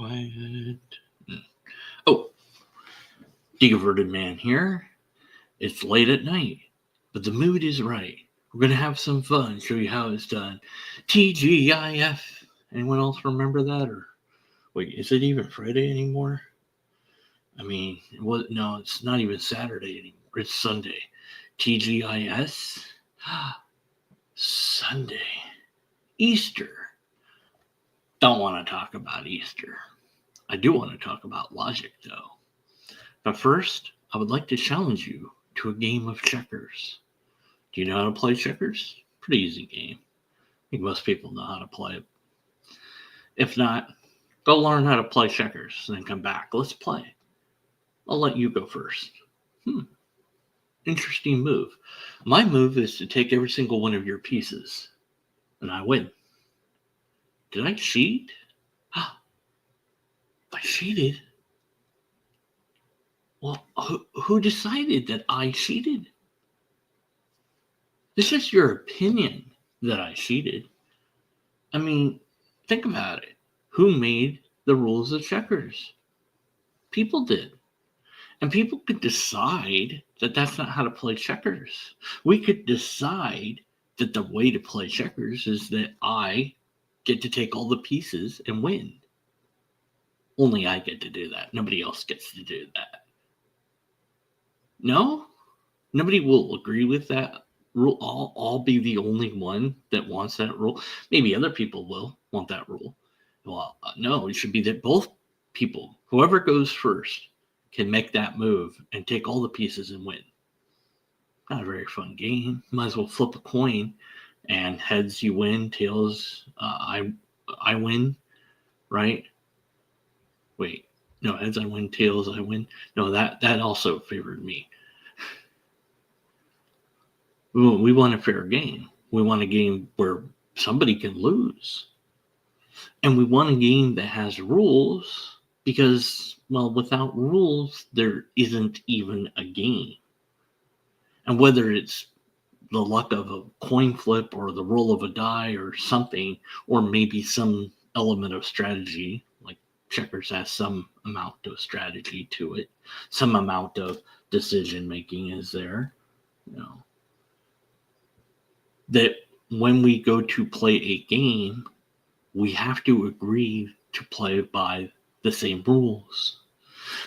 quiet. Oh, Deconverted Man here. It's late at night, but the mood is right. We're going to have some fun, show you how it's done. TGIF. Anyone else remember that? Or wait, is it even Friday anymore? I mean, no, it's not even Saturday anymore. It's Sunday. TGIS. Sunday. Easter. Don't want to talk about Easter. I do want to talk about logic, though. But first, I would like to challenge you to a game of checkers. Do you know how to play checkers? Pretty easy game. I think most people know how to play it. If not, go learn how to play checkers and then come back. Let's play. I'll let you go first. Interesting move. My move is to take every single one of your pieces, and I win. Did I cheat? I cheated? Well, who decided that I cheated? It's just your opinion that I cheated. I mean, think about it. Who made the rules of checkers? People did. And people could decide that that's not how to play checkers. We could decide that the way to play checkers is that I get to take all the pieces and win. Only I get to do that. Nobody else gets to do that. No? Nobody will agree with that rule. I'll be the only one that wants that rule. Maybe other people will want that rule. Well, no, it should be that both people, whoever goes first, can make that move and take all the pieces and win. Not a very fun game. Might as well flip a coin, and heads you win, tails I win, right? Wait, no, heads I win, tails I win. No, that also favored me. We want a fair game. We want a game where somebody can lose. And we want a game that has rules because, well, without rules, there isn't even a game. And whether it's the luck of a coin flip or the roll of a die or something, or maybe some element of strategy, like checkers has some amount of strategy to it, some amount of decision making is there, that when we go to play a game, we have to agree to play by the same rules.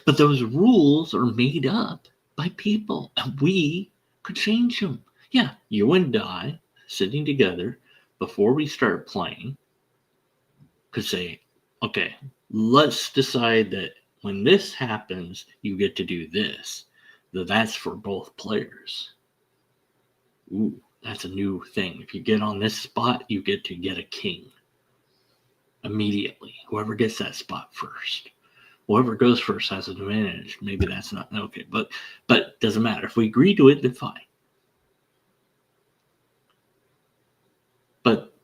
But those rules are made up by people, and we could change them. Yeah, you and I, sitting together before we start playing, could say, okay, let's decide that when this happens, you get to do this. That's for both players. Ooh, that's a new thing. If you get on this spot, you get to get a king. Immediately. Whoever gets that spot first. Whoever goes first has an advantage. Maybe that's not okay, but it doesn't matter. If we agree to it, then fine. But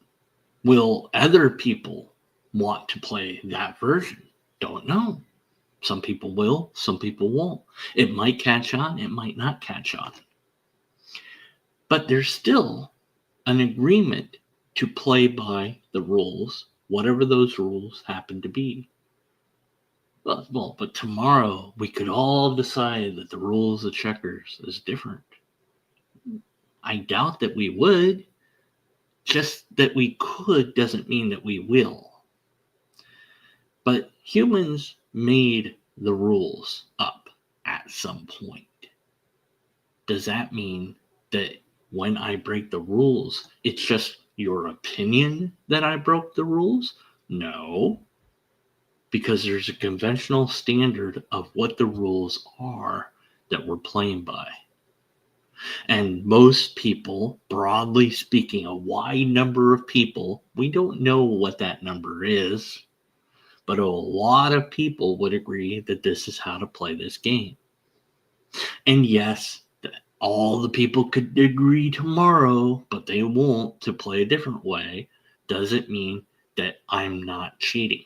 will other people want to play that version? Don't know. Some people will, some people won't. It might catch on, it might not catch on. But there's still an agreement to play by the rules, whatever those rules happen to be. Well, but tomorrow we could all decide that the rules of checkers is different. I doubt that we would. Just that we could doesn't mean that we will. But humans made the rules up at some point. Does that mean that when I break the rules, it's just your opinion that I broke the rules? No. Because there's a conventional standard of what the rules are that we're playing by. And most people, broadly speaking, a wide number of people, we don't know what that number is, but a lot of people would agree that this is how to play this game. And yes, all the people could agree tomorrow, but they won't, to play a different way. Doesn't mean that I'm not cheating.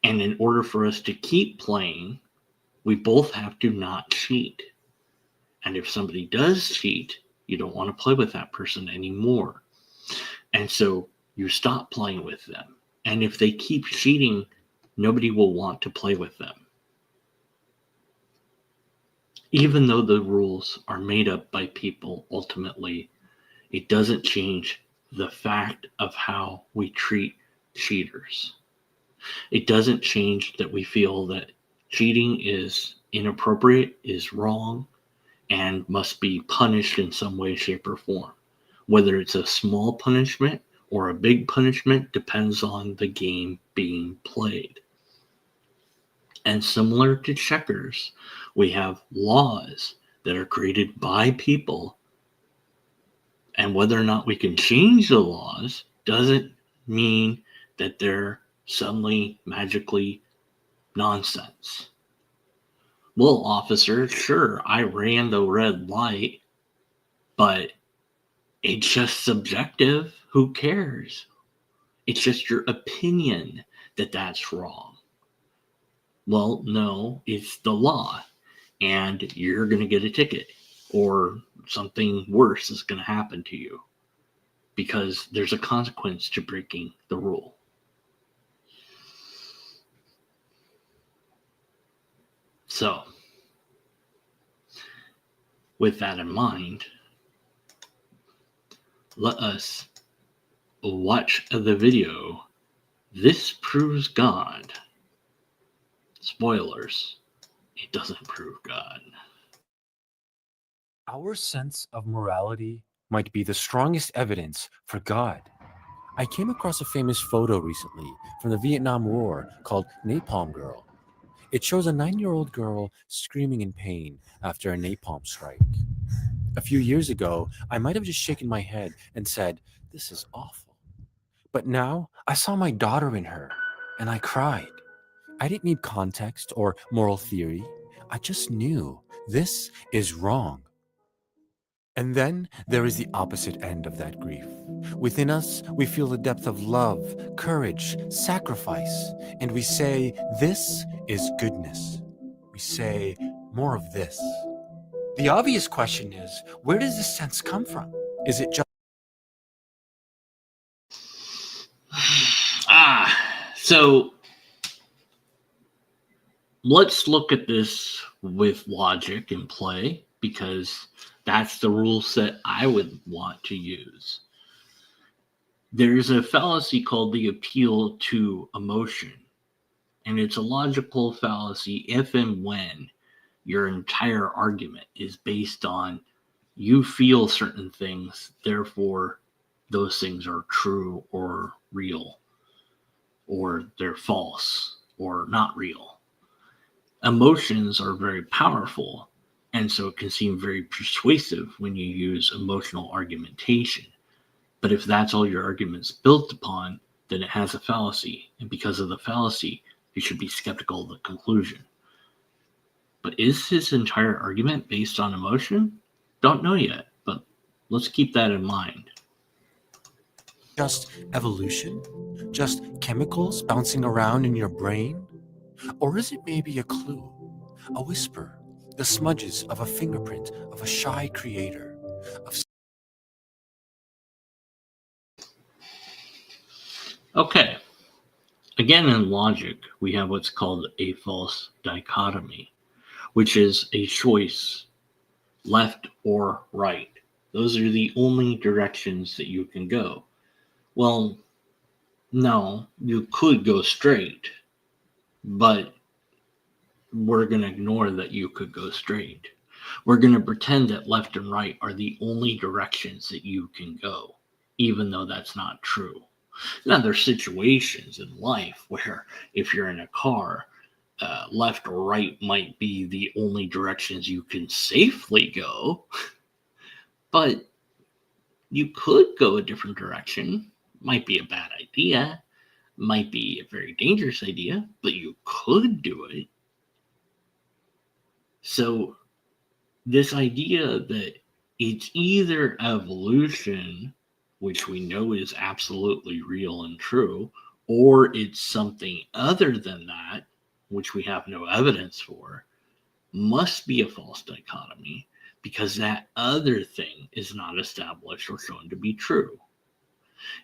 And in order for us to keep playing, we both have to not cheat. And if somebody does cheat, you don't want to play with that person anymore. And so you stop playing with them. And if they keep cheating, nobody will want to play with them. Even though the rules are made up by people, ultimately, it doesn't change the fact of how we treat cheaters. It doesn't change that we feel that cheating is inappropriate, is wrong, and must be punished in some way, shape, or form. Whether it's a small punishment or a big punishment depends on the game being played. And similar to checkers, we have laws that are created by people, and whether or not we can change the laws doesn't mean that they're suddenly magically nonsense. Well, officer, sure, I ran the red light, but it's just subjective. Who cares? It's just your opinion that that's wrong. Well, no, it's the law, and you're going to get a ticket, or something worse is going to happen to you because there's a consequence to breaking the rule. So, with that in mind, let us watch the video. This proves God. Spoilers, it doesn't prove God. Our sense of morality might be the strongest evidence for God. I came across a famous photo recently from the Vietnam War called Napalm Girl. It shows a 9-year-old girl screaming in pain after a napalm strike. A few years ago, I might have just shaken my head and said, "This is awful." But now I saw my daughter in her and I cried. I didn't need context or moral theory. I just knew this is wrong. And then there is the opposite end of that grief. Within us, we feel the depth of love, courage, sacrifice, and we say, "This is goodness." We say, "More of this." The obvious question is, where does this sense come from? Is it just So let's look at this with logic and play, because that's the rule set I would want to use. There's a fallacy called the appeal to emotion, and it's a logical fallacy if and when your entire argument is based on you feel certain things, therefore those things are true or real, or they're false or not real. Emotions are very powerful, and so it can seem very persuasive when you use emotional argumentation. But if that's all your argument's built upon, then it has a fallacy, and because of the fallacy, you should be skeptical of the conclusion. But is his entire argument based on emotion? Don't know yet, but let's keep that in mind. just evolution? Just chemicals bouncing around in your brain? Or is it maybe a clue, a whisper, the smudges of a fingerprint of a shy creator, of Okay, again in logic, we have what's called a false dichotomy, which is a choice, left or right. Those are the only directions that you can go. Well, no, you could go straight, but we're going to ignore that you could go straight. We're going to pretend that left and right are the only directions that you can go, even though that's not true. Now, there's situations in life where if you're in a car, left or right might be the only directions you can safely go, but you could go a different direction. Might be a bad idea, might be a very dangerous idea, but you could do it. So this idea that it's either evolution, which we know is absolutely real and true, or it's something other than that, which we have no evidence for, must be a false dichotomy because that other thing is not established or shown to be true.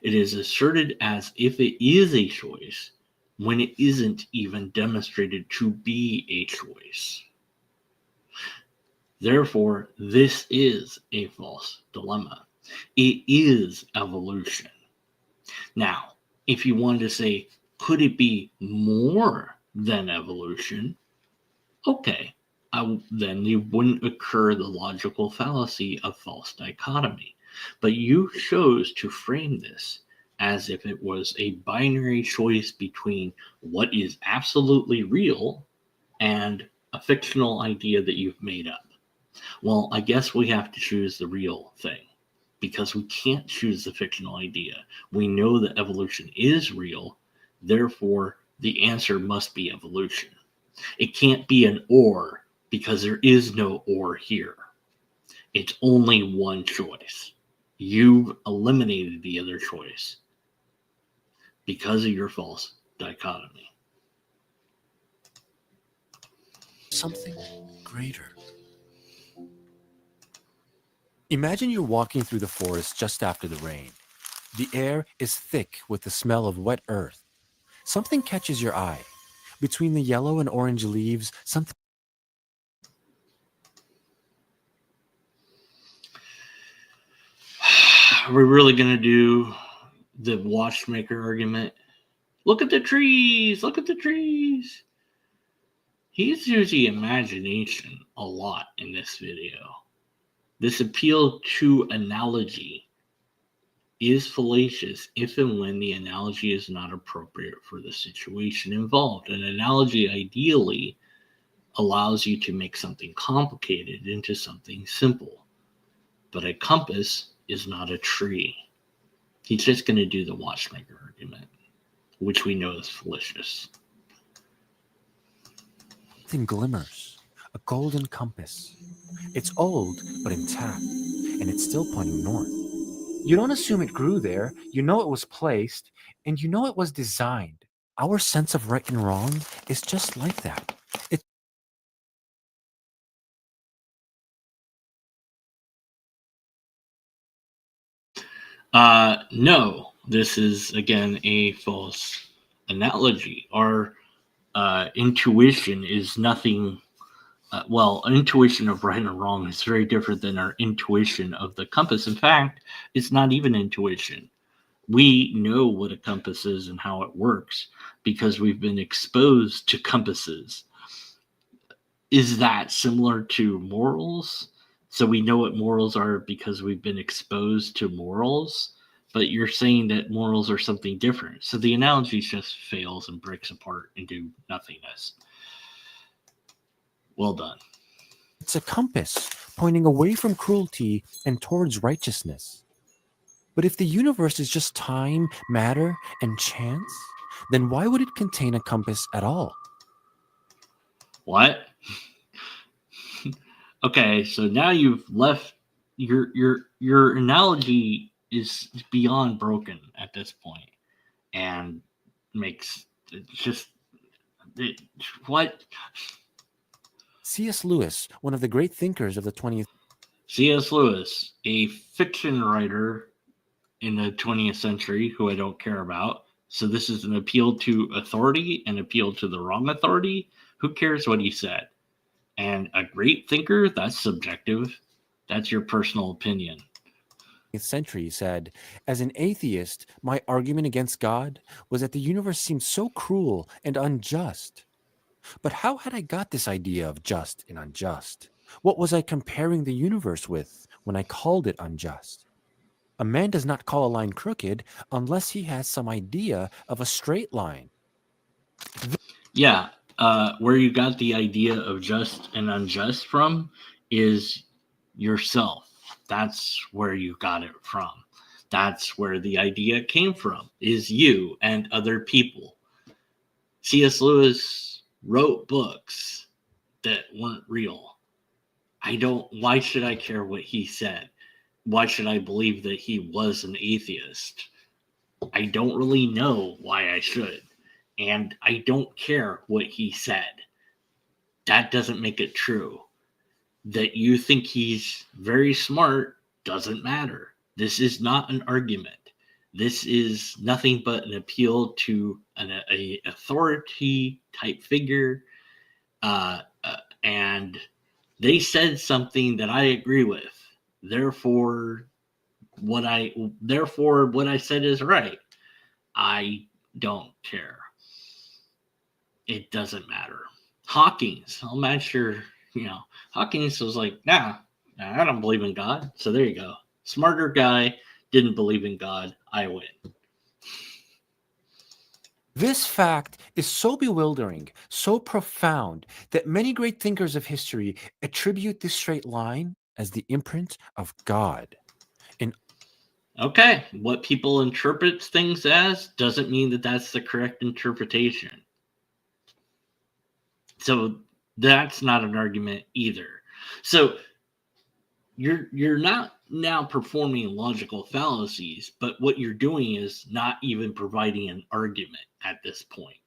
It is asserted as if it is a choice when it isn't even demonstrated to be a choice. Therefore, this is a false dilemma. It is evolution. Now, if you wanted to say, could it be more than evolution? Okay, then you wouldn't occur the logical fallacy of false dichotomy. But you chose to frame this as if it was a binary choice between what is absolutely real and a fictional idea that you've made up. Well, I guess we have to choose the real thing because we can't choose the fictional idea. We know that evolution is real, therefore, the answer must be evolution. It can't be an or because there is no or here. It's only one choice. You've eliminated the other choice because of your false dichotomy. Something greater. Imagine you're walking through the forest just after the rain. The air is thick with the smell of wet earth. Something catches your eye. Between the yellow and orange leaves, something. Are we really going to do the watchmaker argument? Look at the trees. Look at the trees. He's using imagination a lot in this video. This appeal to analogy is fallacious if and when the analogy is not appropriate for the situation involved. An analogy ideally allows you to make something complicated into something simple. But a compass is not a tree. He's just going to do the watchmaker argument, which we know is fallacious. Something glimmers, a golden compass. It's old, but intact, and it's still pointing north. You don't assume it grew there, you know it was placed, and you know it was designed. Our sense of right and wrong is just like that. No, this is again a false analogy. Our intuition is nothing. Intuition of right and wrong is very different than our intuition of the compass. In fact, it's not even intuition. We know what a compass is and how it works because we've been exposed to compasses. Is that similar to morals? So we know what morals are because we've been exposed to morals, but you're saying that morals are something different. So the analogy just fails and breaks apart into nothingness. Well done. It's a compass pointing away from cruelty and towards righteousness. But if the universe is just time, matter, and chance, then why would it contain a compass at all? What? Okay, so now you've left your analogy is beyond broken at this point, and makes it just what? C.S. Lewis, one of the great thinkers of the 20th. C.S. Lewis, a fiction writer in the 20th century who I don't care about. So this is an appeal to authority, an appeal to the wrong authority. Who cares what he said? And a great thinker, that's subjective. That's your personal opinion. Century said, as an atheist, my argument against God was that the universe seemed so cruel and unjust. But how had I got this idea of just and unjust? What was I comparing the universe with when I called it unjust? A man does not call a line crooked unless he has some idea of a straight line. Yeah, where you got the idea of just and unjust from is yourself. That's where you got it from. That's where the idea came from, is you and other people. C.S. Lewis wrote books that weren't real. Why should I care what he said? Why should I believe that he was an atheist? I don't really know why I should. And I don't care what he said. That doesn't make it true. That you think he's very smart doesn't matter. This is not an argument. This is nothing but an appeal to a authority type figure, and they said something that I agree with. Therefore, what I said is right. I don't care. It doesn't matter. Hawkins, I'm not sure. Hawkins was like, nah, I don't believe in God. So there you go. Smarter guy, didn't believe in God. I win. This fact is so bewildering, so profound, that many great thinkers of history attribute this straight line as the imprint of God. Okay, what people interpret things as doesn't mean that that's the correct interpretation. So that's not an argument either. So you're not now performing logical fallacies, but what you're doing is not even providing an argument at this point.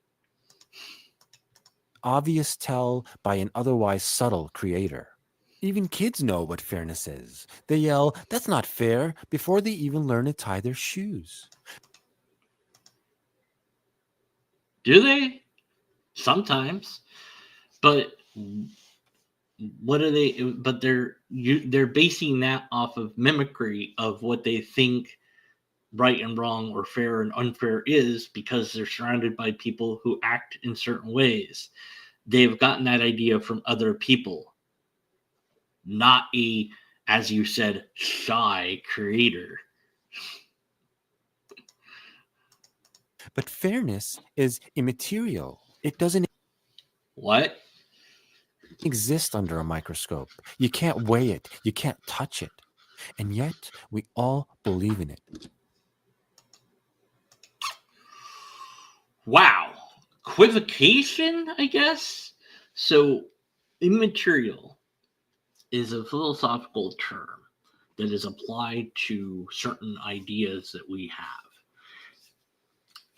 Obvious tell by an otherwise subtle creator. Even kids know what fairness is. They yell, "That's not fair," before they even learn to tie their shoes. Do they? Sometimes. But what are they? But they're basing that off of mimicry of what they think right and wrong or fair and unfair is, because they're surrounded by people who act in certain ways. They've gotten that idea from other people, not a, as you said, shy creator. But fairness is immaterial. It doesn't What? exist under a microscope. You can't weigh it, you can't touch it. And yet, we all believe in it. Wow. Equivocation, I guess? So, immaterial is a philosophical term that is applied to certain ideas that we have.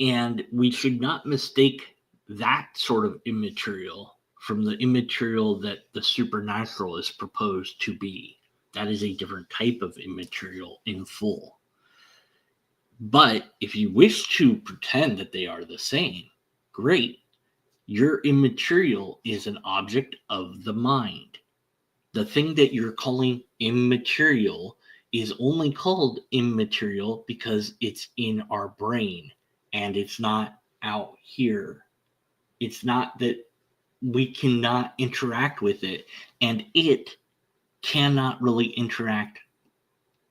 And we should not mistake that sort of immaterial from the immaterial that the supernatural is proposed to be. That is a different type of immaterial in full. But if you wish to pretend that they are the same, great. Your immaterial is an object of the mind. The thing that you're calling immaterial is only called immaterial because it's in our brain and it's not out here. It's not that we cannot interact with it, and it cannot really interact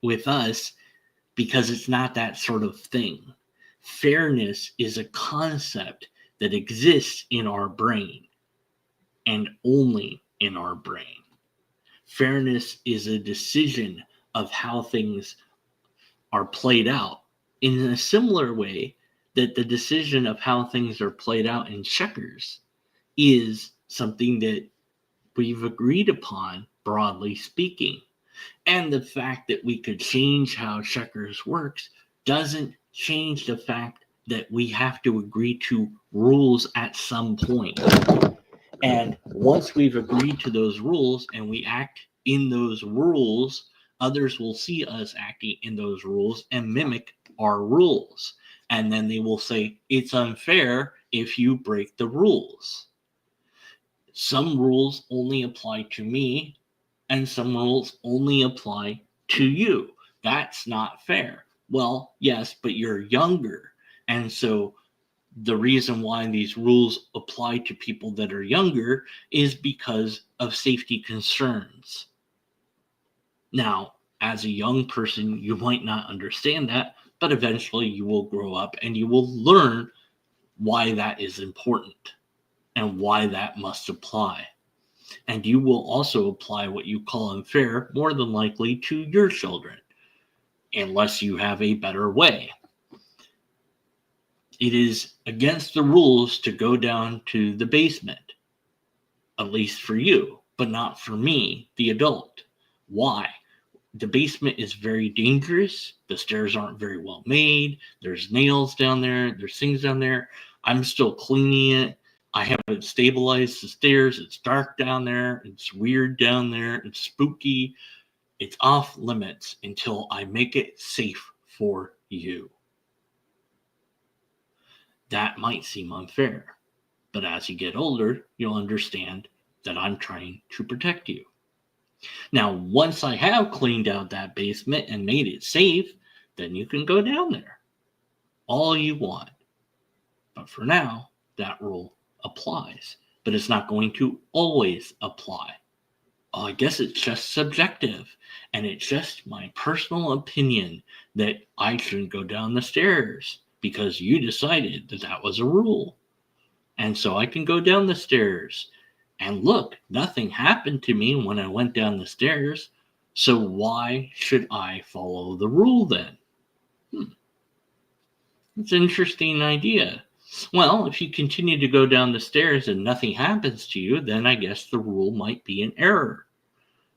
with us because it's not that sort of thing. Fairness is a concept that exists in our brain and only in our brain. Fairness is a decision of how things are played out in a similar way that the decision of how things are played out in checkers is something that we've agreed upon, broadly speaking. And the fact that we could change how checkers works doesn't change the fact that we have to agree to rules at some point. And once we've agreed to those rules and we act in those rules, others will see us acting in those rules and mimic our rules. And then they will say, it's unfair if you break the rules. Some rules only apply to me, and some rules only apply to you. That's not fair. Well, yes, but you're younger. And so the reason why these rules apply to people that are younger is because of safety concerns. Now, as a young person, you might not understand that, but eventually you will grow up and you will learn why that is important and why that must apply. And you will also apply what you call unfair more than likely to your children, unless you have a better way. It is against the rules to go down to the basement, at least for you, but not for me, the adult. Why? The basement is very dangerous. The stairs aren't very well made. There's nails down there. There's things down there. I'm still cleaning it. I haven't stabilized the stairs. It's dark down there. It's weird down there. It's spooky. It's off limits until I make it safe for you. That might seem unfair, but as you get older, you'll understand that I'm trying to protect you. Now, once I have cleaned out that basement and made it safe, then you can go down there all you want. But for now, that rule applies, but it's not going to always apply. Oh, I guess it's just subjective, and it's just my personal opinion that I shouldn't go down the stairs because you decided that that was a rule. And so I can go down the stairs. And look, nothing happened to me when I went down the stairs. So why should I follow the rule then? It's an interesting idea. Well, if you continue to go down the stairs and nothing happens to you, then I guess the rule might be an error.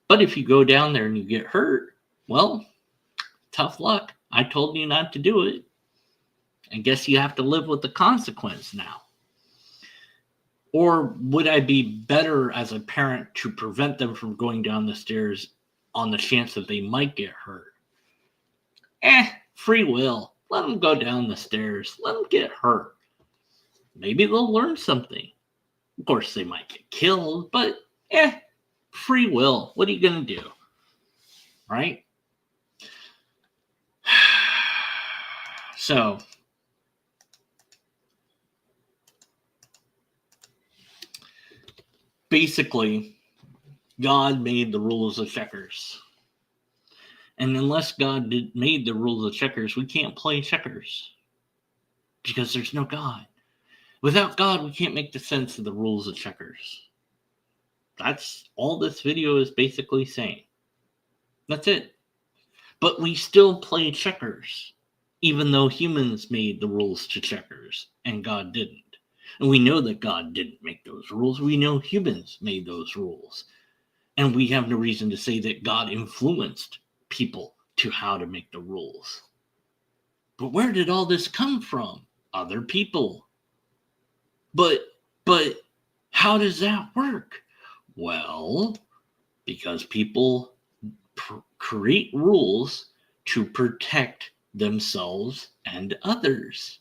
But if you go down there and you get hurt, well, tough luck. I told you not to do it. I guess you have to live with the consequence now. Or would I be better as a parent to prevent them from going down the stairs on the chance that they might get hurt? Free will. Let them go down the stairs. Let them get hurt. Maybe they'll learn something. Of course, they might get killed, but free will. What are you going to do? Right? So, basically, God made the rules of checkers. And unless God made the rules of checkers, we can't play checkers. Because there's no God. Without God, we can't make the sense of the rules of checkers. That's all this video is basically saying. That's it. But we still play checkers, even though humans made the rules to checkers and God didn't. And we know that God didn't make those rules. We know humans made those rules. And we have no reason to say that God influenced people to how to make the rules. But where did all this come from? Other people. But how does that work? Well, because people create rules to protect themselves and others.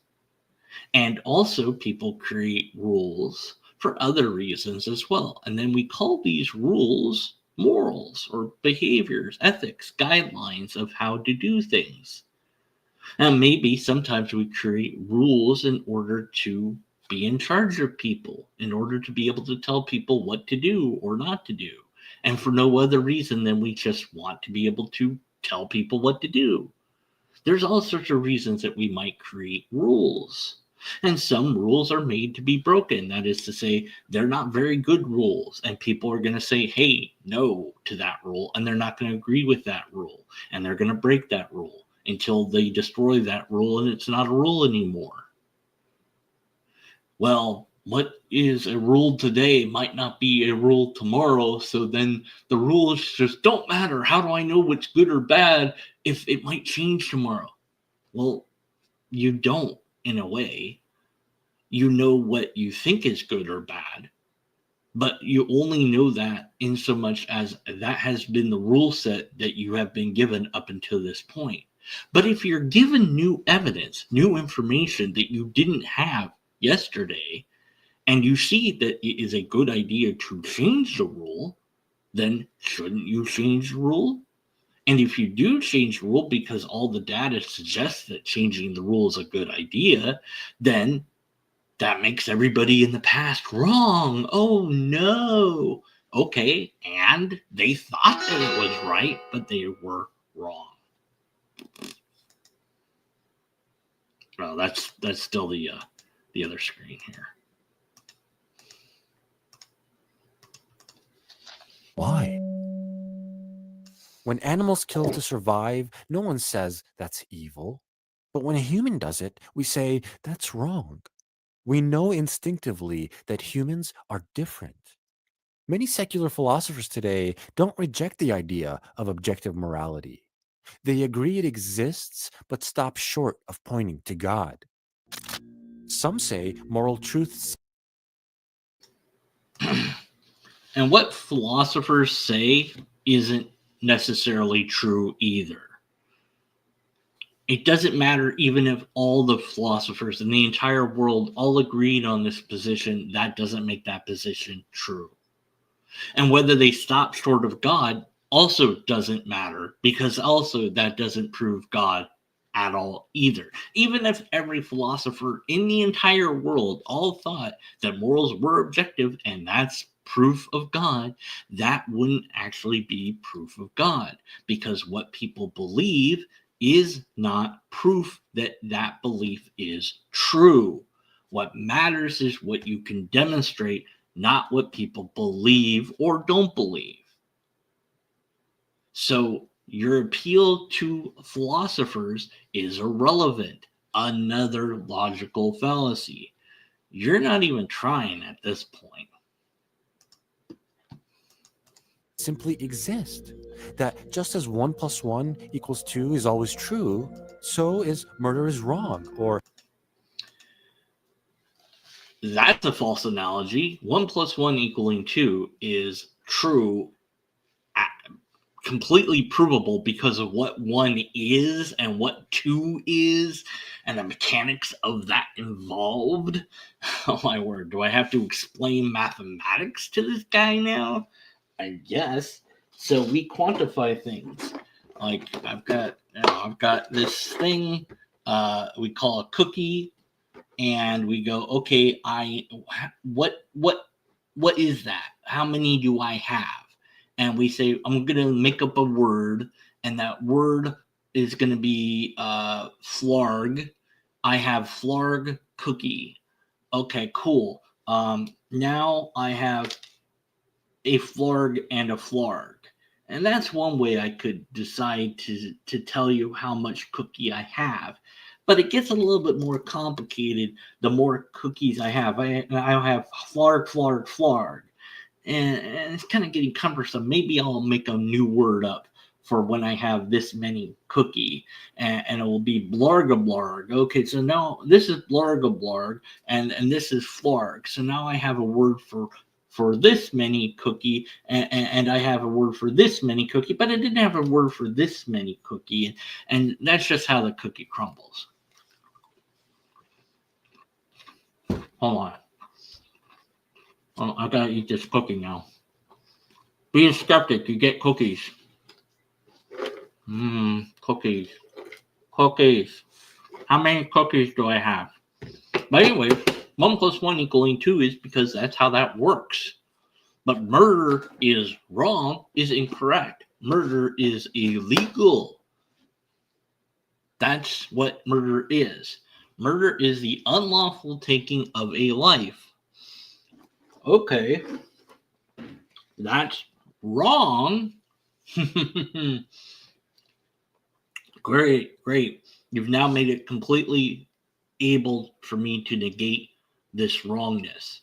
And also people create rules for other reasons as well. And then we call these rules morals or behaviors, ethics, guidelines of how to do things. And maybe sometimes we create rules in order to be in charge of people, in order to be able to tell people what to do or not to do. And for no other reason than we just want to be able to tell people what to do. There's all sorts of reasons that we might create rules. And some rules are made to be broken. That is to say, they're not very good rules. And people are going to say, hey, no to that rule. And they're not going to agree with that rule. And they're going to break that rule until they destroy that rule and it's not a rule anymore. Well, what is a rule today might not be a rule tomorrow. So then the rules just don't matter. How do I know what's good or bad if it might change tomorrow? Well, you don't. In a way, you know what you think is good or bad, but you only know that in so much as that has been the rule set that you have been given up until this point. But if you're given new evidence, new information that you didn't have yesterday, and you see that it is a good idea to change the rule, then shouldn't you change the rule? And if you do change the rule because all the data suggests that changing the rule is a good idea, then that makes everybody in the past wrong. Oh no. Okay, and they thought that it was right, but they were wrong. Well, that's still the other screen here. Why? When animals kill to survive, no one says that's evil. But when a human does it, we say that's wrong. We know instinctively that humans are different. Many secular philosophers today don't reject the idea of objective morality. They agree it exists, but stop short of pointing to God. Some say moral truths. And what philosophers say isn't necessarily true either. It doesn't matter even if all the philosophers in the entire world all agreed on this position, that doesn't make that position true. And whether they stop short of God also doesn't matter, because also that doesn't prove God at all either. Even if every philosopher in the entire world all thought that morals were objective and that's proof of God, that wouldn't actually be proof of God, because what people believe is not proof that that belief is true. What matters is what you can demonstrate, not what people believe or don't believe. So your appeal to philosophers is irrelevant. Another logical fallacy. You're not even trying at this point. Simply exist. That just as 1 + 1 = 2 is always true, so is murder is wrong, or That's a false analogy. 1 + 1 = 2 is true, completely provable because of what 1 is and what 2 is and the mechanics of that involved. Oh my word, do I have to explain mathematics to this guy now? I guess. So we quantify things. Like I've got this thing we call a cookie, and we go, okay, what is that? How many do I have? And we say, I'm going to make up a word, and that word is going to be flarg. I have flarg cookie. Okay, cool. Now I have a flarg and a flarg. And that's one way I could decide to tell you how much cookie I have. But it gets a little bit more complicated the more cookies I have. I have flarg, flarg, flarg. And it's kind of getting cumbersome. Maybe I'll make a new word up for when I have this many cookie, and it will be blarga blarg. Okay, so now this is blarga blarg, and this is flarg. So now I have a word for this many cookie, and I have a word for this many cookie, but I didn't have a word for this many cookie, and that's just how the cookie crumbles. Hold on. Oh, I gotta eat this cookie now. Be a skeptic, you get cookies. Cookies. Cookies. How many cookies do I have? But anyways, 1 + 1 = 2 is because that's how that works. But murder is wrong, is incorrect. Murder is illegal. That's what murder is. Murder is the unlawful taking of a life. Okay, that's wrong. Great. You've now made it completely able for me to negate this wrongness.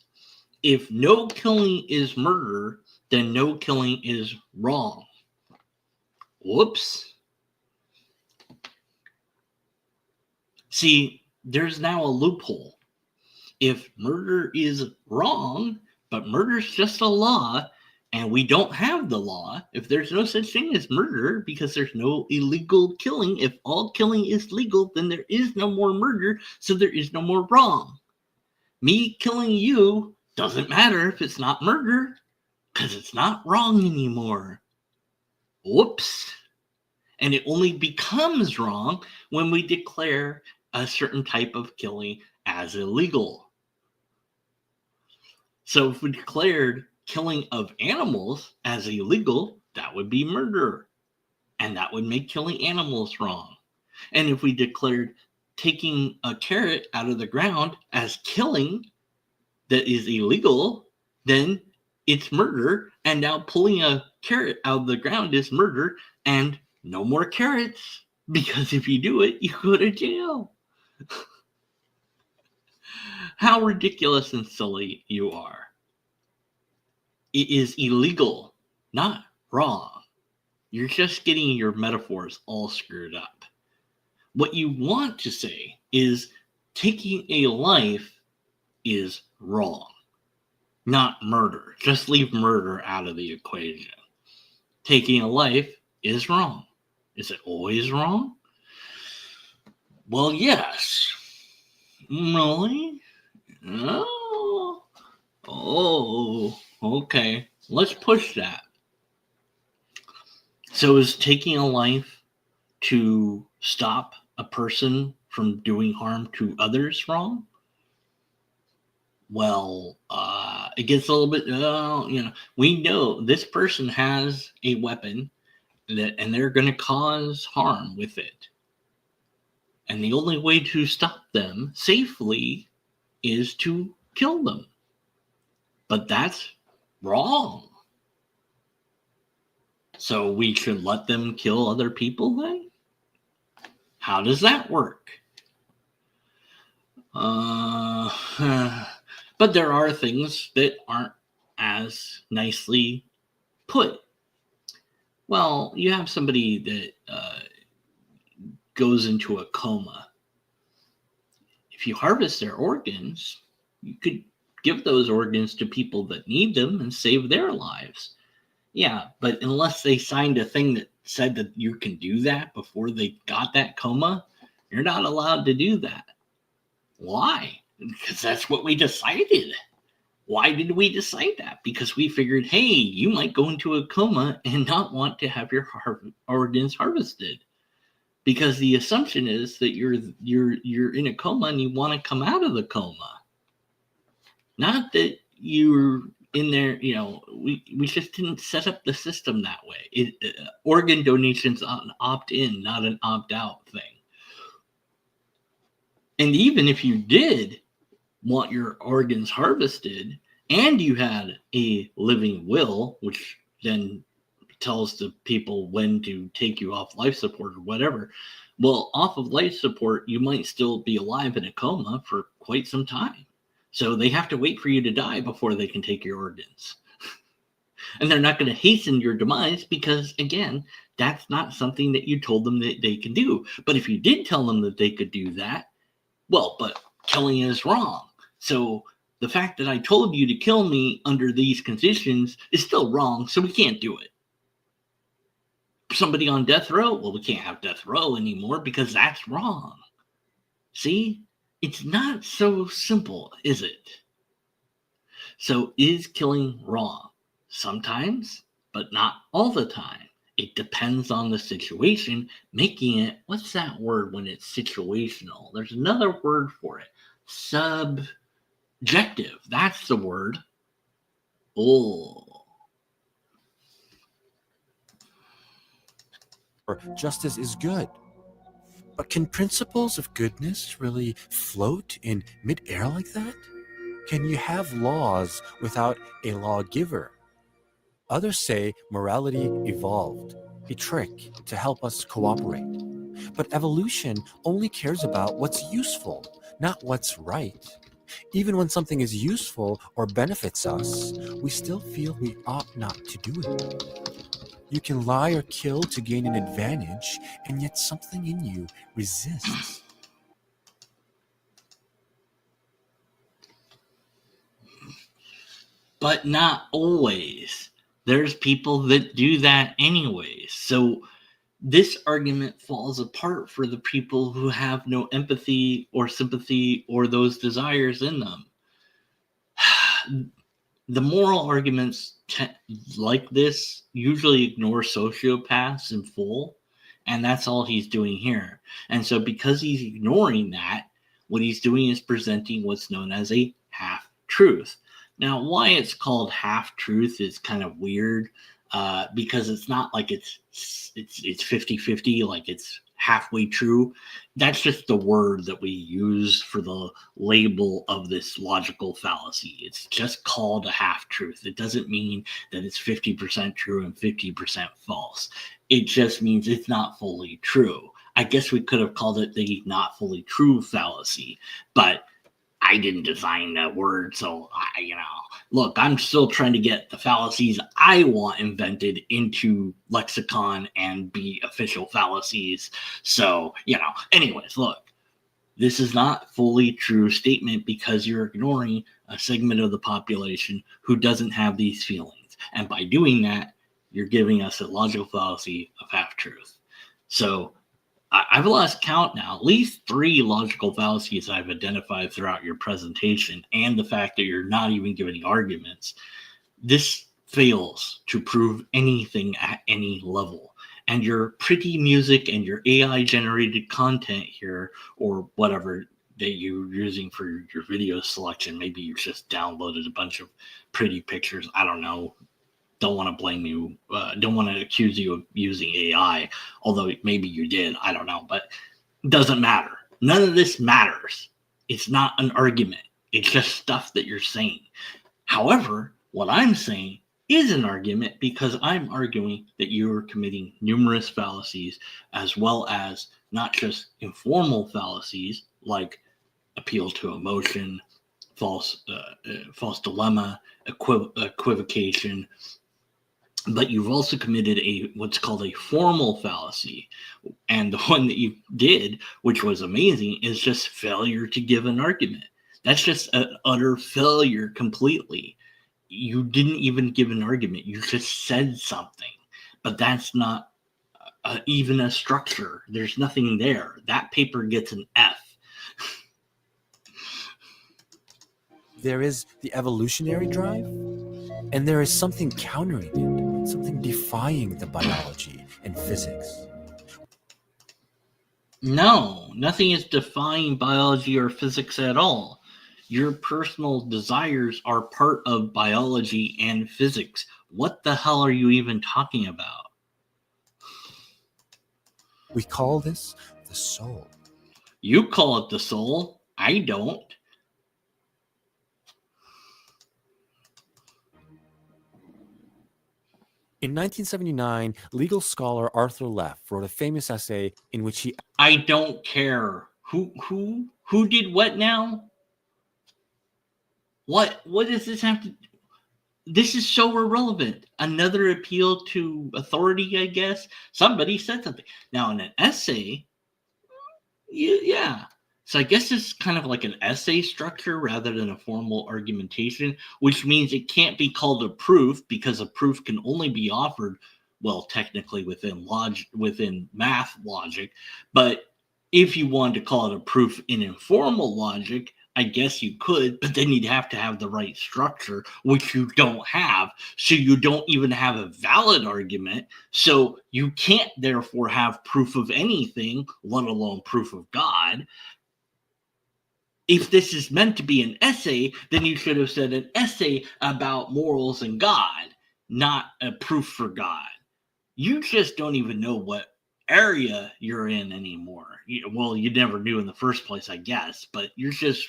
If no killing is murder, then no killing is wrong. Whoops. See, there's now a loophole. If murder is wrong, but murder's just a law, and we don't have the law, if there's no such thing as murder because there's no illegal killing, if all killing is legal, then there is no more murder, so there is no more wrong. Me killing you doesn't matter if it's not murder, because it's not wrong anymore. Whoops. And it only becomes wrong when we declare a certain type of killing as illegal. So if we declared killing of animals as illegal, that would be murder. And that would make killing animals wrong. And if we declared taking a carrot out of the ground as killing that is illegal, then it's murder. And now pulling a carrot out of the ground is murder, and no more carrots, because if you do it, you go to jail. How ridiculous and silly you are. It is illegal, not wrong. You're just getting your metaphors all screwed up. What you want to say is taking a life is wrong, not murder. Just leave murder out of the equation. Taking a life is wrong. Is it always wrong? Well, yes. Really? Oh. Oh, okay. Let's push that. So is taking a life to stop a person from doing harm to others wrong? Well, it gets a little bit, we know this person has a weapon and they're going to cause harm with it. And the only way to stop them safely is to kill them. But that's wrong. So we should let them kill other people then? How does that work? But there are things that aren't as nicely put. Well, you have somebody that goes into a coma. If you harvest their organs, you could give those organs to people that need them and save their lives. Yeah, but unless they signed a thing that said that you can do that before they got that coma, you're not allowed to do that. Why? Because that's what we decided. Why did we decide that? Because we figured, hey, you might go into a coma and not want to have your organs harvested. Because the assumption is that you're in a coma and you want to come out of the coma. Not that you're in there, we just didn't set up the system that way. Organ donation's an opt-in, not an opt-out thing. And even if you did want your organs harvested and you had a living will, which then tells the people when to take you off life support or whatever, well, off of life support, you might still be alive in a coma for quite some time. So they have to wait for you to die before they can take your organs. And they're not going to hasten your demise because, again, that's not something that you told them that they can do. But if you did tell them that they could do that, well, but killing is wrong. So the fact that I told you to kill me under these conditions is still wrong, so we can't do it. Somebody on death row? Well, we can't have death row anymore because that's wrong. See? It's not so simple, is it? So is killing wrong? Sometimes, but not all the time. It depends on the situation, making it, what's that word when it's situational? There's another word for it. Subjective. That's the word. Oh. Or justice is good. But can principles of goodness really float in midair like that? Can you have laws without a lawgiver? Others say morality evolved, a trick to help us cooperate. But evolution only cares about what's useful, not what's right. Even when something is useful or benefits us, we still feel we ought not to do it. You can lie or kill to gain an advantage, and yet something in you resists. But not always. There's people that do that anyways. So this argument falls apart for the people who have no empathy or sympathy or those desires in them. The moral arguments like this usually ignore sociopaths in full, and that's all he's doing here. And so because he's ignoring that, what he's doing is presenting what's known as a half-truth. Now, why it's called half-truth is kind of weird, because it's not like it's 50-50, like it's halfway true. That's just the word that we use for the label of this logical fallacy. It's just called a half-truth. It doesn't mean that it's 50% true and 50% false. It just means it's not fully true. I guess we could have called it the not fully true fallacy, but I didn't design that word, so look, I'm still trying to get the fallacies I want invented into lexicon and be official fallacies. So, anyways, look, this is not fully true statement because you're ignoring a segment of the population who doesn't have these feelings. And by doing that, you're giving us a logical fallacy of half-truth. So I've lost count now. At least 3 logical fallacies I've identified throughout your presentation, and the fact that you're not even giving arguments. This fails to prove anything at any level. And your pretty music and your AI generated content here, or whatever that you're using for your video selection, maybe you just downloaded a bunch of pretty pictures. I don't know. Don't want to blame you. Don't want to accuse you of using AI, although maybe you did. I don't know. But it doesn't matter. None of this matters. It's not an argument. It's just stuff that you're saying. However, what I'm saying is an argument because I'm arguing that you're committing numerous fallacies, as well as not just informal fallacies like appeal to emotion, false dilemma, equivocation, but you've also committed what's called a formal fallacy. And the one that you did, which was amazing, is just failure to give an argument. That's just an utter failure completely. You didn't even give an argument. You just said something, but that's not even a structure. There's nothing there. That paper gets an F. There is the evolutionary drive, and there is something countering it, something defying the biology and physics. No, nothing is defying biology or physics at all. Your personal desires are part of biology and physics. What the hell are you even talking about? We call this the soul. You call it the soul. I don't. In 1979, legal scholar Arthur Leff wrote a famous essay in which he... I don't care. Who did what now? What does this have to... This is so irrelevant. Another appeal to authority, I guess. Somebody said something. Now, in an essay, yeah. So I guess it's kind of like an essay structure rather than a formal argumentation, which means it can't be called a proof because a proof can only be offered, well, technically within math logic. But if you wanted to call it a proof in informal logic, I guess you could, but then you'd have to have the right structure, which you don't have. So you don't even have a valid argument. So you can't therefore have proof of anything, let alone proof of God. If this is meant to be an essay, then you should have said an essay about morals and God, not a proof for God. You just don't even know what area you're in anymore. Well, you never knew in the first place, I guess, but you're just,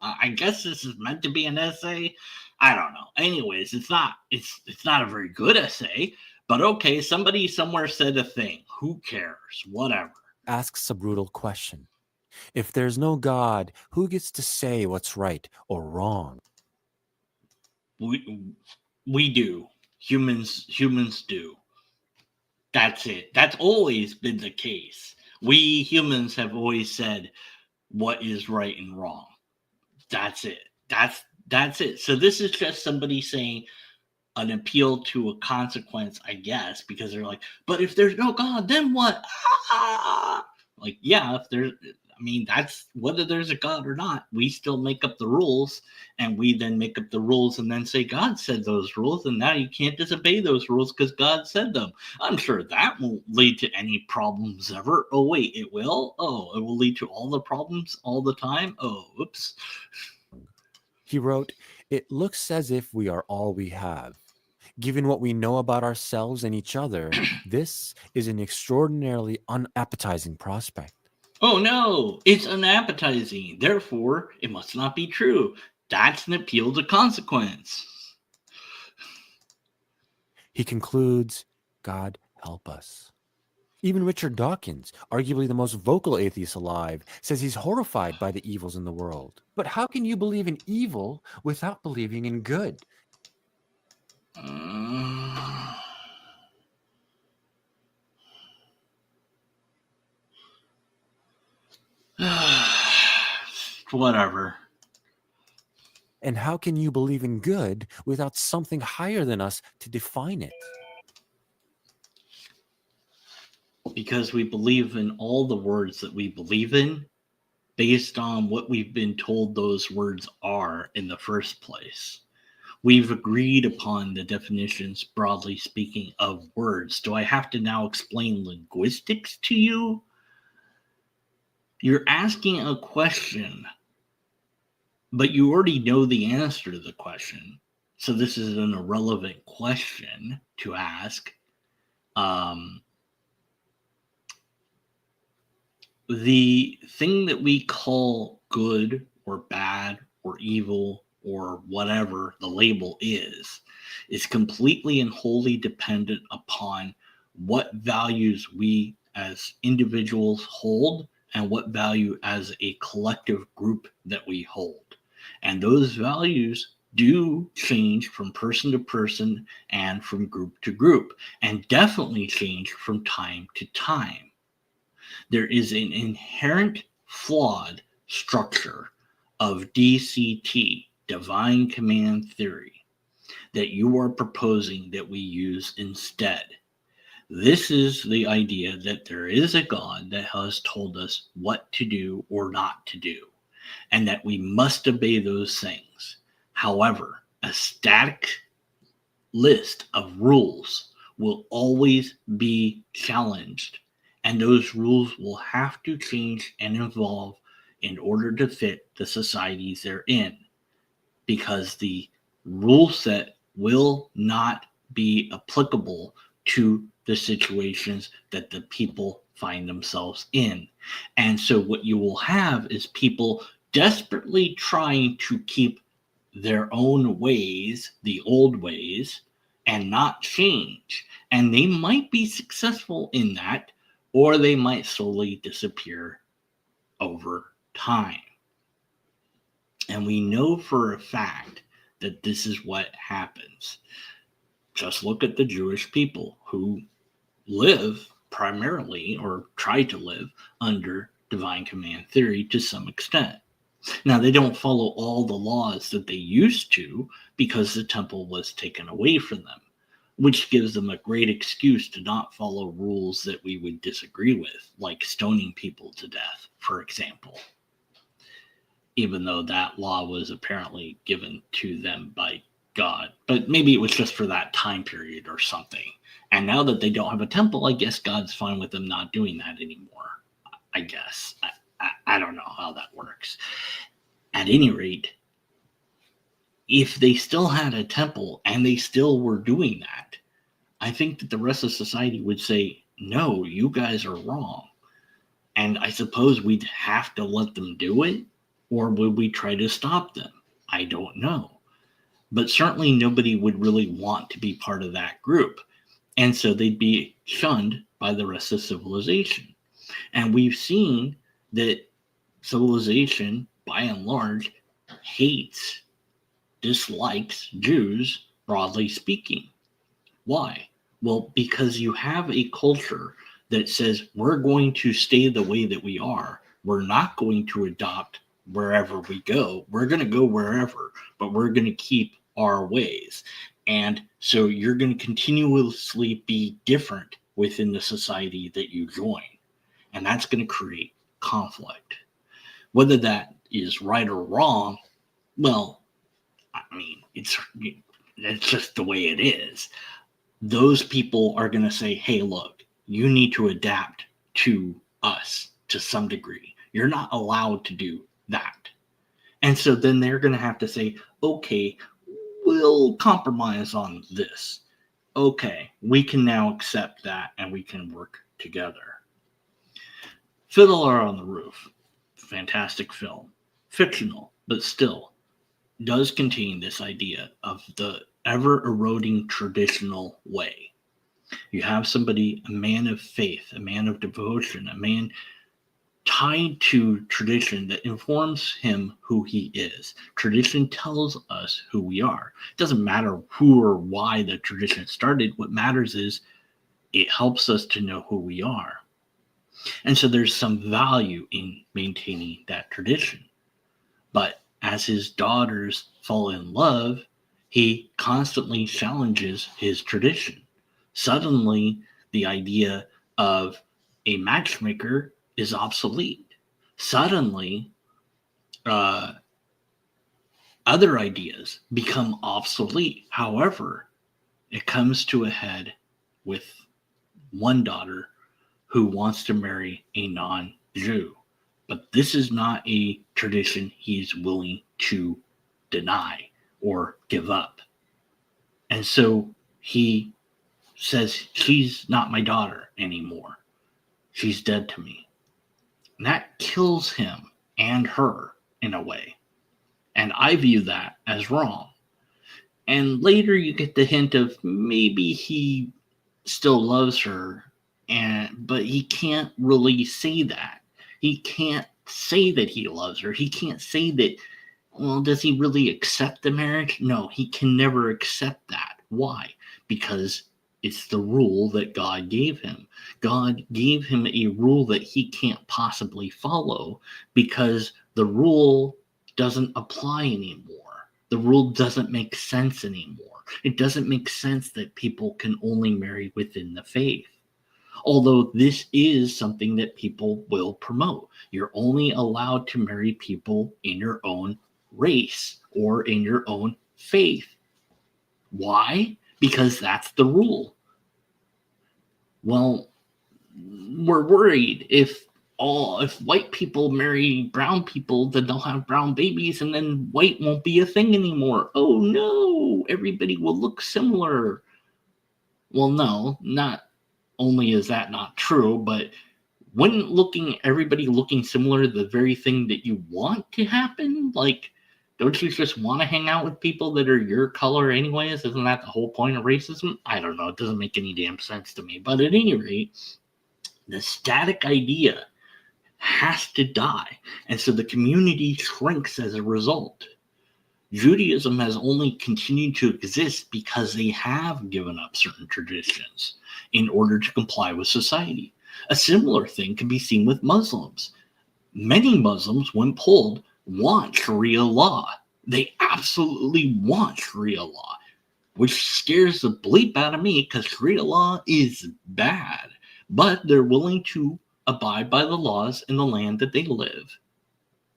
I guess this is meant to be an essay. I don't know. Anyways, it's not a very good essay, but okay, somebody somewhere said a thing. Who cares? Whatever. Asks a brutal question. If there's no God, who gets to say what's right or wrong? We do. Humans do. That's it. That's always been the case. We humans have always said what is right and wrong. That's it. That's it. So this is just somebody saying an appeal to a consequence, I guess, because they're like, but if there's no God, then what? Like, yeah, if there's, I mean, that's whether there's a God or not, we still make up the rules, and we then make up the rules and then say God said those rules, and now you can't disobey those rules because God said them. I'm sure that won't lead to any problems ever. Oh, wait, it will? Oh, it will lead to all the problems all the time? Oh, oops. He wrote, "It looks as if we are all we have. Given what we know about ourselves and each other, this is an extraordinarily unappetizing prospect." Oh no, it's unappetizing. Therefore, it must not be true. That's an appeal to consequence. He concludes, God help us. Even Richard Dawkins, arguably the most vocal atheist alive, says he's horrified by the evils in the world. But how can you believe in evil without believing in good? Whatever. And how can you believe in good without something higher than us to define it? Because we believe in all the words that we believe in based on what we've been told those words are in the first place. We've agreed upon the definitions, broadly speaking, of words. Do I have to now explain linguistics to you? You're asking a question, but you already know the answer to the question. So this is an irrelevant question to ask. The thing that we call good or bad or evil or whatever the label is completely and wholly dependent upon what values we as individuals hold and what value as a collective group that we hold. And those values do change from person to person and from group to group, and definitely change from time to time. There is an inherent flawed structure of DCT, divine command theory, that you are proposing that we use instead. This is the idea that there is a God that has told us what to do or not to do, and that we must obey those things. However, a static list of rules will always be challenged, and those rules will have to change and evolve in order to fit the societies they're in, because the rule set will not be applicable to the situations that the people find themselves in. And so what you will have is people desperately trying to keep their own ways, the old ways, and not change. And they might be successful in that, or they might slowly disappear over time. And we know for a fact that this is what happens. Just look at the Jewish people who live primarily, or try to live, under divine command theory to some extent. Now, they don't follow all the laws that they used to because the temple was taken away from them, which gives them a great excuse to not follow rules that we would disagree with, like stoning people to death, for example, even though that law was apparently given to them by God. But maybe it was just for that time period or something. And now that they don't have a temple, I guess God's fine with them not doing that anymore. I guess. I don't know how that works. At any rate, if they still had a temple and they still were doing that, I think that the rest of society would say, no, you guys are wrong. And I suppose we'd have to let them do it, or would we try to stop them? I don't know. But certainly nobody would really want to be part of that group. And so they'd be shunned by the rest of civilization. And we've seen that civilization, by and large, hates, dislikes Jews, broadly speaking. Why? Well, because you have a culture that says we're going to stay the way that we are. We're not going to adopt wherever we go. We're going to go wherever, but we're going to keep our ways. And so you're going to continuously be different within the society that you join. And that's going to create conflict. Whether that is right or wrong, well, I mean, it's just the way it is. Those people are going to say, hey, look, you need to adapt to us to some degree. You're not allowed to do that. And so then they're going to have to say, okay, we'll compromise on this. Okay, we can now accept that and we can work together. Fiddler on the Roof, fantastic film, fictional, but still does contain this idea of the ever-eroding traditional way. You have somebody, a man of faith, a man of devotion, a man tied to tradition that informs him who he is. Tradition tells us who we are. It doesn't matter who or why the tradition started. What matters is it helps us to know who we are. And so there's some value in maintaining that tradition. But as his daughters fall in love, he constantly challenges his tradition. Suddenly, the idea of a matchmaker is obsolete. Suddenly, other ideas become obsolete. However, it comes to a head with one daughter who wants to marry a non-Jew. But this is not a tradition he's willing to deny or give up. And so he says, she's not my daughter anymore. She's dead to me. And that kills him and her in a way. And I view that as wrong. And later you get the hint of maybe he still loves her, but he can't really say that. He can't say that he loves her. He can't say that, well, does he really accept the marriage? No, he can never accept that. Why? Because it's the rule that God gave him. God gave him a rule that he can't possibly follow because the rule doesn't apply anymore. The rule doesn't make sense anymore. It doesn't make sense that people can only marry within the faith. Although this is something that people will promote. You're only allowed to marry people in your own race or in your own faith. Why? Because that's the rule. Well, we're worried if white people marry brown people, then they'll have brown babies and then white won't be a thing anymore. Oh no, everybody will look similar. Well, no, not only is that not true, but when everybody looking similar the very thing that you want to happen? Like, don't you just want to hang out with people that are your color anyways? Isn't that the whole point of racism? I don't know. It doesn't make any damn sense to me. But at any rate, the static idea has to die. And so the community shrinks as a result. Judaism has only continued to exist because they have given up certain traditions in order to comply with society. A similar thing can be seen with Muslims. Many Muslims, when polled, want Sharia law. They absolutely want Sharia law, which scares the bleep out of me because Sharia law is bad. But they're willing to abide by the laws in the land that they live.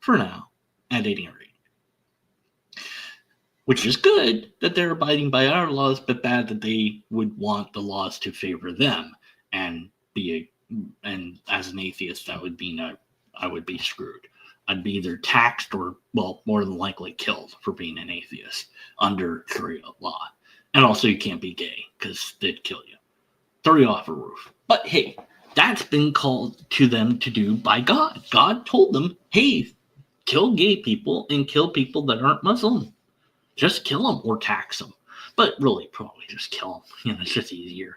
For now, at any rate. Which is good that they're abiding by our laws, but bad that they would want the laws to favor them. And as an atheist, that would mean I would be screwed. I'd be either taxed or, well, more than likely killed for being an atheist under Sharia law. And also you can't be gay because they'd kill you. Throw you off a roof. But hey, that's been called to them to do by God. God told them, hey, kill gay people and kill people that aren't Muslim. Just kill them or tax them. But really, probably just kill them. It's just easier.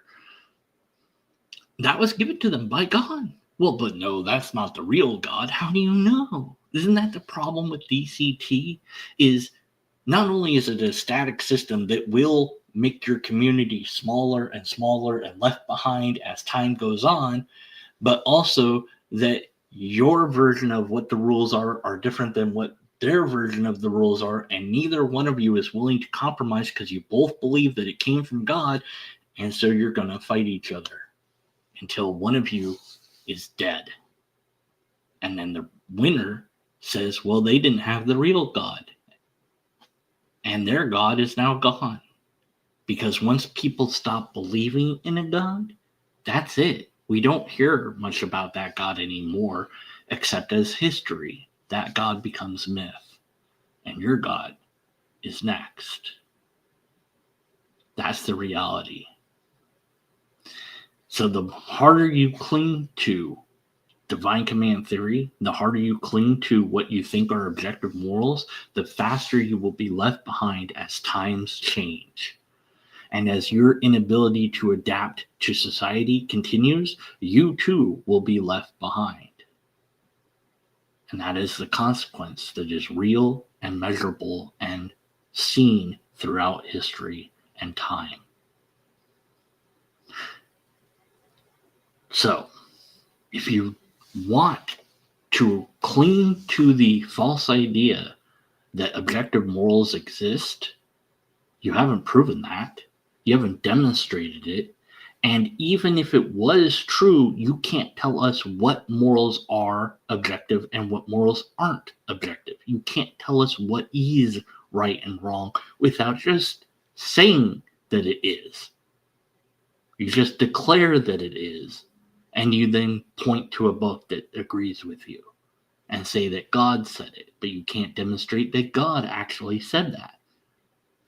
That was given to them by God. Well, but no, that's not the real God. How do you know? Isn't that the problem with DCT? Is not only is it a static system that will make your community smaller and smaller and left behind as time goes on, but also that your version of what the rules are different than what their version of the rules are, and neither one of you is willing to compromise because you both believe that it came from God, and so you're going to fight each other until one of you is dead. And then the winner says, well, they didn't have the real God, and their God is now gone. Because once people stop believing in a God, that's it. We don't hear much about that God anymore, except as history. That God becomes myth. And your God is next. That's the reality. So the harder you cling to divine command theory, the harder you cling to what you think are objective morals, the faster you will be left behind as times change. And as your inability to adapt to society continues, you too will be left behind. And that is the consequence that is real and measurable and seen throughout history and time. So, if you want to cling to the false idea that objective morals exist, you haven't proven that. You haven't demonstrated it. And even if it was true, you can't tell us what morals are objective and what morals aren't objective. You can't tell us what is right and wrong without just saying that it is. You just declare that it is, and you then point to a book that agrees with you and say that God said it, but you can't demonstrate that God actually said that.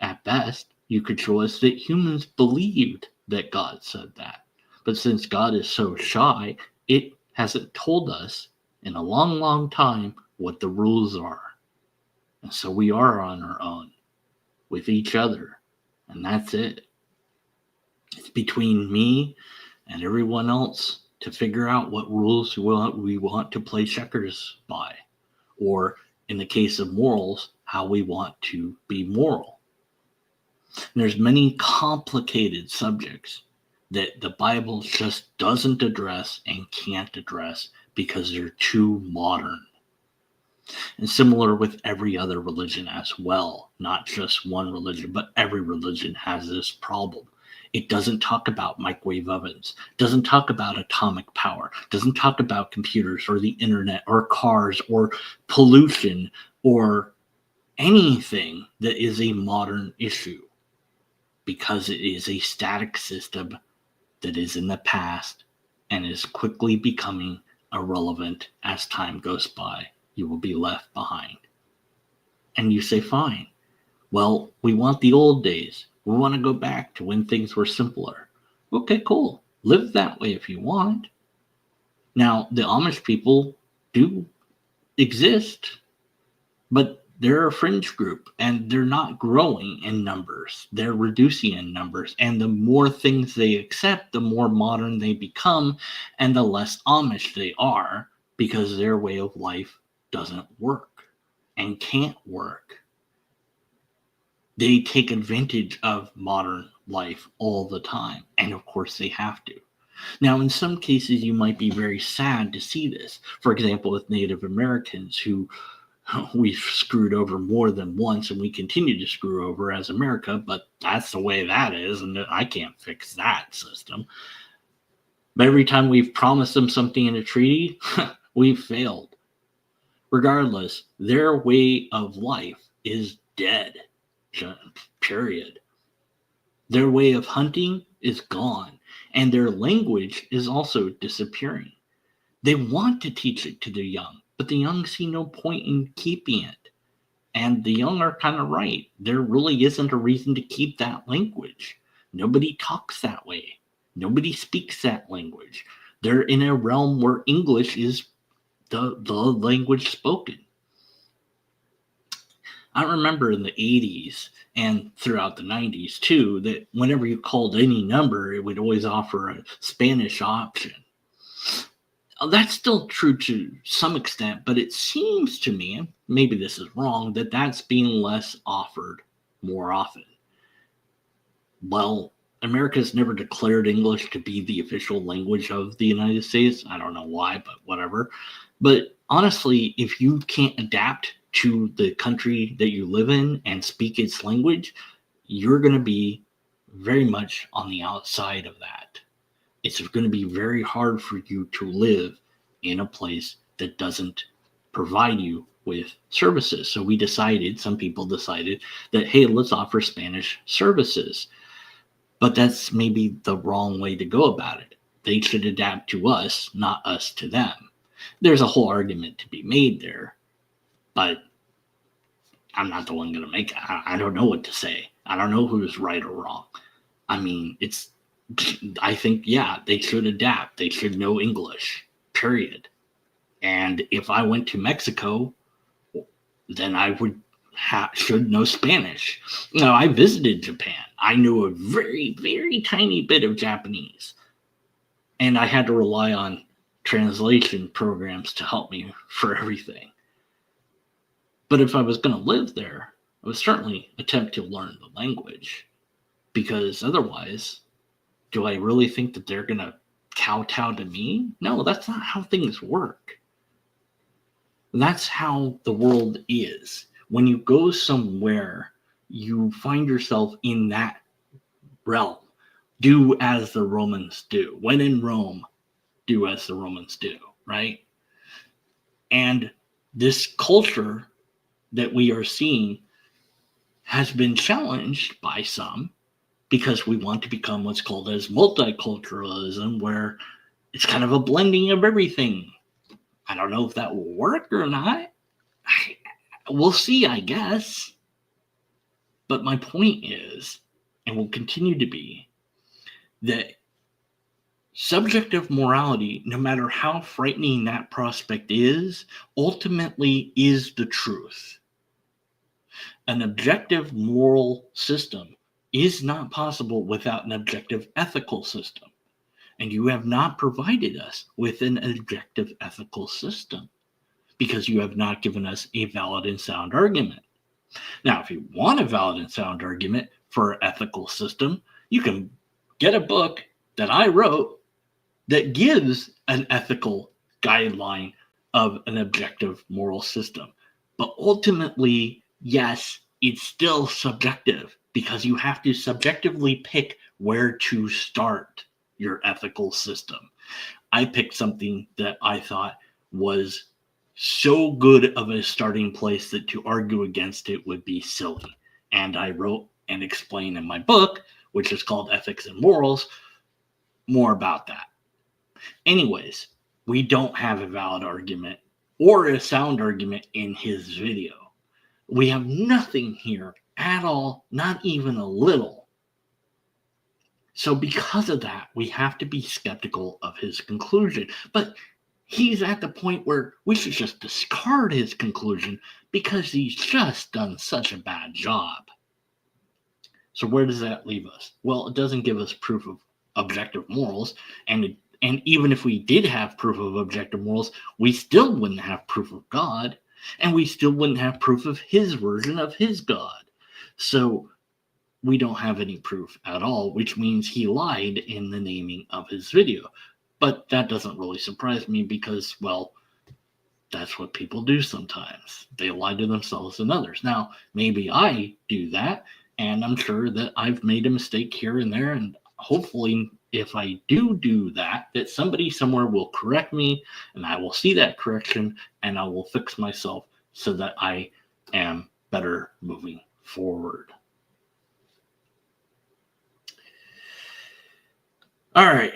At best, you could show us that humans believed that God said that. But since God is so shy, it hasn't told us in a long, long time what the rules are. And so we are on our own with each other. And that's it. It's between me and everyone else to figure out what rules we want to play checkers by. Or in the case of morals, how we want to be moral. And there's many complicated subjects that the Bible just doesn't address and can't address because they're too modern. And similar with every other religion as well, not just one religion, but every religion has this problem. It doesn't talk about microwave ovens, doesn't talk about atomic power, doesn't talk about computers or the internet or cars or pollution or anything that is a modern issue, because it is a static system that is in the past and is quickly becoming irrelevant as time goes by. You will be left behind. And you say, fine. Well, we want the old days. We want to go back to when things were simpler. Okay, cool. Live that way if you want. Now, the Amish people do exist, but they're a fringe group and they're not growing in numbers. They're reducing in numbers. And the more things they accept, the more modern they become and the less Amish they are, because their way of life doesn't work and can't work. They take advantage of modern life all the time. And of course they have to. Now, in some cases, you might be very sad to see this. For example, with Native Americans who we've screwed over more than once, and we continue to screw over as America, but that's the way that is, and I can't fix that system. But every time we've promised them something in a treaty, we've failed. Regardless, their way of life is dead, period. Their way of hunting is gone, and their language is also disappearing. They want to teach it to the young, but the young see no point in keeping it. And the young are kind of right. There really isn't a reason to keep that language. Nobody talks that way. Nobody speaks that language. They're in a realm where English is the language spoken. I remember in the 80s and throughout the 90s too, that whenever you called any number, it would always offer a Spanish option. That's still true to some extent, but it seems to me, maybe this is wrong, that that's being less offered more often. Well, America's never declared English to be the official language of the United States. I don't know why, but whatever. But honestly, if you can't adapt to the country that you live in and speak its language, you're going to be very much on the outside of that. It's going to be very hard for you to live in a place that doesn't provide you with services. So some people decided that, hey, let's offer Spanish services. But that's maybe the wrong way to go about it. They should adapt to us, not us to them. There's a whole argument to be made there, but I'm not the one going to make it. I don't know what to say. I don't know who's right or wrong. I mean, I think, yeah, they should adapt. They should know English, period. And if I went to Mexico, then I should know Spanish. Now, I visited Japan. I knew a very, very tiny bit of Japanese. And I had to rely on translation programs to help me for everything. But if I was going to live there, I would certainly attempt to learn the language. Because otherwise, do I really think that they're going to kowtow to me? No, that's not how things work. That's how the world is. When you go somewhere, you find yourself in that realm do as the Romans do. When in Rome, do as the Romans do, right? And this culture that we are seeing has been challenged by some because we want to become what's called as multiculturalism, where it's kind of a blending of everything. I don't know if that will work or not. We'll see, I guess. But my point is, and will continue to be, that subjective morality, no matter how frightening that prospect is, ultimately is the truth. An objective moral system is not possible without an objective ethical system. And you have not provided us with an objective ethical system because you have not given us a valid and sound argument. Now, if you want a valid and sound argument for an ethical system, you can get a book that I wrote that gives an ethical guideline of an objective moral system. But ultimately, yes, it's still subjective because you have to subjectively pick where to start your ethical system. I picked something that I thought was so good of a starting place that to argue against it would be silly. And I wrote and explained in my book, which is called Ethics and Morals, more about that. Anyways, we don't have a valid argument or a sound argument in his video. We have nothing here at all, not even a little. So because of that, we have to be skeptical of his conclusion. But he's at the point where we should just discard his conclusion because he's just done such a bad job. So where does that leave us? Well, it doesn't give us proof of objective morals, and even if we did have proof of objective morals, we still wouldn't have proof of God, and we still wouldn't have proof of his version of his God. So we don't have any proof at all, which means he lied in the naming of his video. But that doesn't really surprise me because, well, that's what people do sometimes. They lie to themselves and others. Now, maybe I do that, and I'm sure that I've made a mistake here and there, and hopefully if I do that somebody somewhere will correct me, and I will see that correction, and I will fix myself so that I am better moving forward. All right.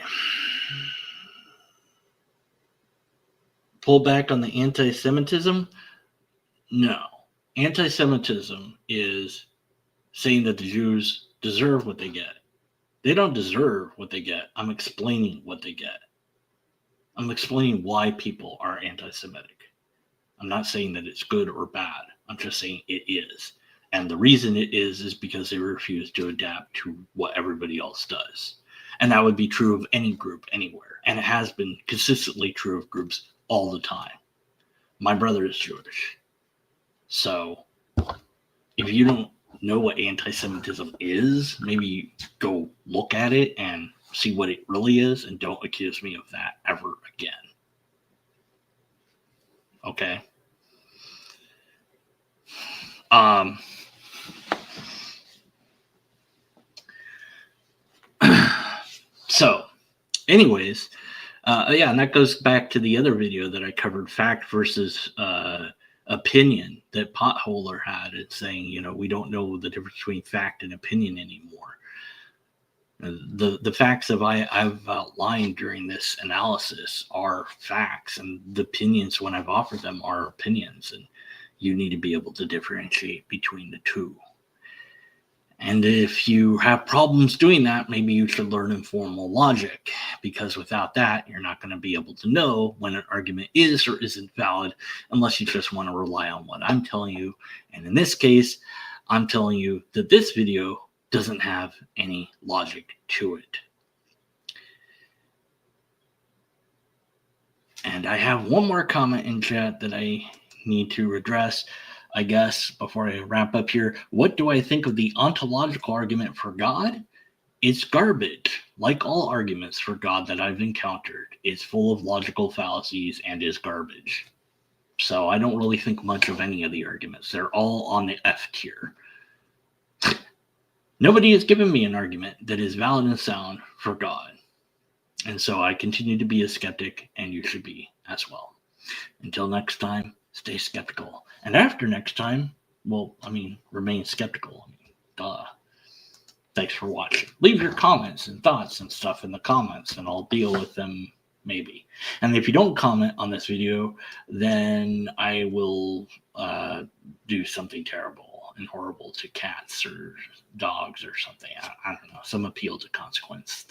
Pull back on the anti-Semitism? No. Anti-Semitism is saying that the Jews deserve what they get. They don't deserve what they get. I'm explaining what they get. I'm explaining why people are anti-Semitic. I'm not saying that it's good or bad. I'm just saying it is. And the reason it is because they refuse to adapt to what everybody else does. And that would be true of any group anywhere. And it has been consistently true of groups all the time. My brother is Jewish. So if you don't know what anti-Semitism is, maybe go look at it and see what it really is, and don't accuse me of that ever again. Okay? So, anyways, and that goes back to the other video that I covered, fact versus opinion, that Potholer had. It's saying, we don't know the difference between fact and opinion anymore. The facts I've outlined during this analysis are facts, and the opinions when I've offered them are opinions, and you need to be able to differentiate between the two. And if you have problems doing that, maybe you should learn informal logic, because without that, you're not going to be able to know when an argument is or isn't valid unless you just want to rely on what I'm telling you. And in this case, I'm telling you that this video doesn't have any logic to it. And I have one more comment in chat that I need to address, I guess, before I wrap up here. What do I think of the ontological argument for God? It's garbage. Like all arguments for God that I've encountered, it's full of logical fallacies and is garbage. So I don't really think much of any of the arguments. They're all on the F tier. Nobody has given me an argument that is valid and sound for God. And so I continue to be a skeptic, and you should be as well. Until next time, stay skeptical. And after next time, well, remain skeptical. Duh. Thanks for watching. Leave your comments and thoughts and stuff in the comments, and I'll deal with them maybe. And if you don't comment on this video, then I will do something terrible and horrible to cats or dogs or something. I don't know. Some appeal to consequence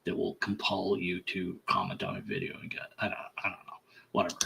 that will compel you to comment on a video and get, I don't know. Whatever.